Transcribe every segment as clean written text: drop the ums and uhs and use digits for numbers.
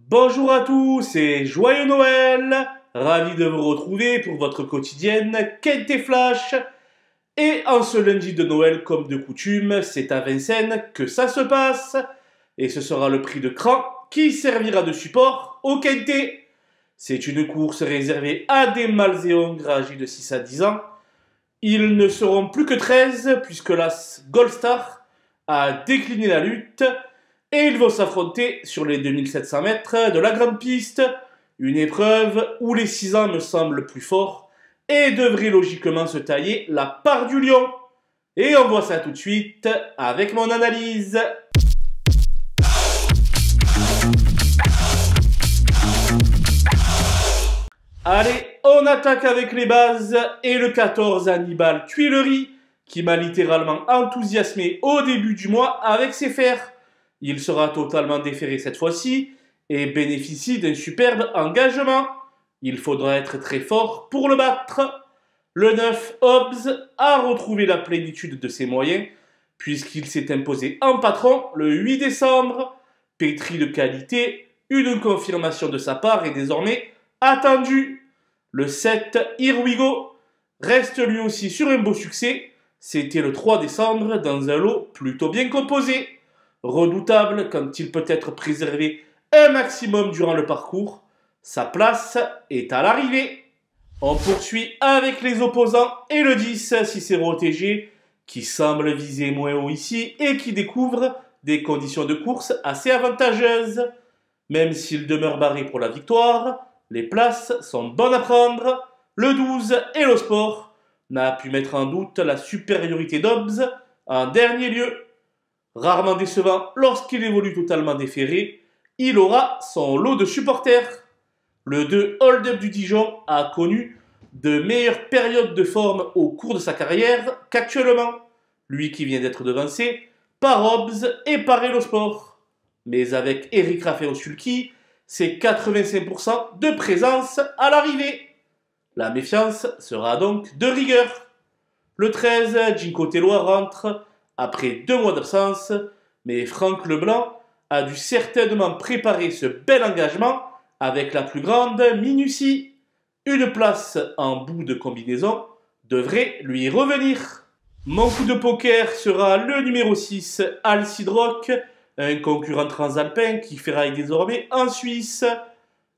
Bonjour à tous et joyeux Noël! Ravi de vous retrouver pour votre quotidienne Quinte et Flash. Et en ce lundi de Noël, comme de coutume, c'est à Vincennes que ça se passe. Et ce sera le prix de cran qui servira de support au Quintet. C'est une course réservée à des mâles et hongres âgés de 6 à 10 ans. Ils ne seront plus que 13 puisque l'As Gold Star a décliné la lutte. Et ils vont s'affronter sur les 2700 mètres de la grande piste, une épreuve où les 6 ans me semblent plus forts et devraient logiquement se tailler la part du lion. Et on voit ça tout de suite avec mon analyse. Allez, on attaque avec les bases et le 14 Hannibal Tuileries qui m'a littéralement enthousiasmé au début du mois avec ses fers. Il sera totalement déféré cette fois-ci et bénéficie d'un superbe engagement. Il faudra être très fort pour le battre. Le 9 Hobbs a retrouvé la plénitude de ses moyens puisqu'il s'est imposé en patron le 8 décembre. Pétri de qualité, une confirmation de sa part est désormais attendue. Le 7 Here We Go reste lui aussi sur un beau succès. C'était le 3 décembre dans un lot plutôt bien composé. Redoutable quand il peut être préservé un maximum durant le parcours, sa place est à l'arrivée. On poursuit avec les opposants et le 10 Cicero TG qui semble viser moins haut ici et qui découvre des conditions de course assez avantageuses. Même s'il demeure barré pour la victoire, les places sont bonnes à prendre. Le 12 Hello Sport n'a pu mettre en doute la supériorité d'Hobbs en dernier lieu. Rarement décevant lorsqu'il évolue totalement déféré, il aura son lot de supporters. Le 2 Hold Up du Dijon a connu de meilleures périodes de forme au cours de sa carrière qu'actuellement, lui qui vient d'être devancé par Hobbs et par Hello Sport. Mais avec Eric Raffaello-Sulky, c'est 85% de présence à l'arrivée. La méfiance sera donc de rigueur. Le 13 Ginko Tellois rentre après 2 mois d'absence, mais Franck Leblanc a dû certainement préparer ce bel engagement avec la plus grande minutie. Une place en bout de combinaison devrait lui revenir. Mon coup de poker sera le numéro 6, Alcidrock, un concurrent transalpin qui ferraille désormais en Suisse.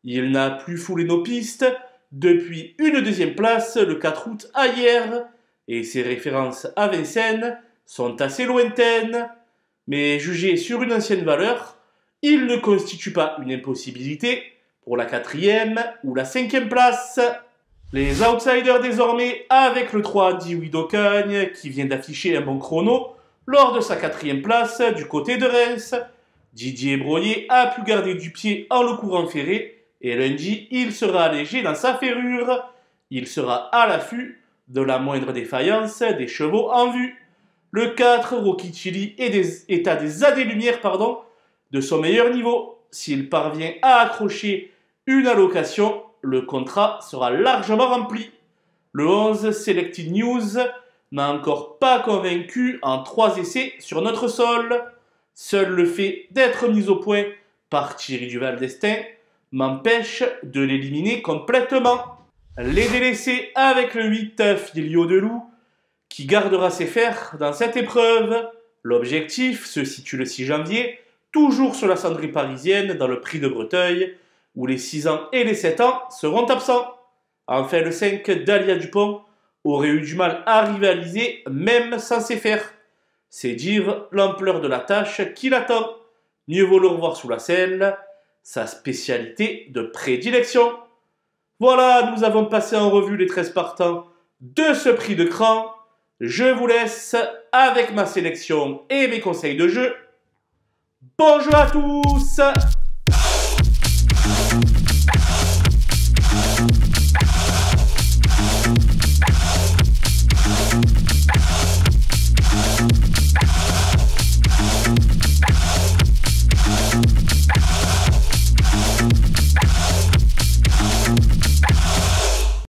Il n'a plus foulé nos pistes depuis une deuxième place le 4 août à hier, et ses références à Vincennes sont assez lointaines, mais jugé sur une ancienne valeur, il ne constitue pas une impossibilité pour la 4e ou la 5e place. Les outsiders désormais avec le 3 Dewey d'Ocagne qui vient d'afficher un bon chrono lors de sa 4e place du côté de Reims. Didier Broyer a pu garder du pied en le courant ferré et lundi il sera allégé dans sa ferrure. Il sera à l'affût de la moindre défaillance des chevaux en vue. Le 4, Rocky Chili, est à des années-lumière de son meilleur niveau. S'il parvient à accrocher une allocation, le contrat sera largement rempli. Le 11, Selected News, n'a encore pas convaincu en 3 essais sur notre sol. Seul le fait d'être mis au point par Thierry Duval d'Estaing m'empêche de l'éliminer complètement. Les délaissés avec le 8, Filio de Loup, qui gardera ses fers dans cette épreuve. L'objectif se situe le 6 janvier, toujours sur la cendrée parisienne dans le prix de Breteuil, où les 6 ans et les 7 ans seront absents. Enfin, le 5, Dalia Dupont, aurait eu du mal à rivaliser même sans ses fers. C'est dire l'ampleur de la tâche qui l'attend. Mieux vaut le revoir sous la selle, sa spécialité de prédilection. Voilà, nous avons passé en revue les 13 partants de ce prix de cran. Je vous laisse avec ma sélection et mes conseils de jeu. Bonjour à tous!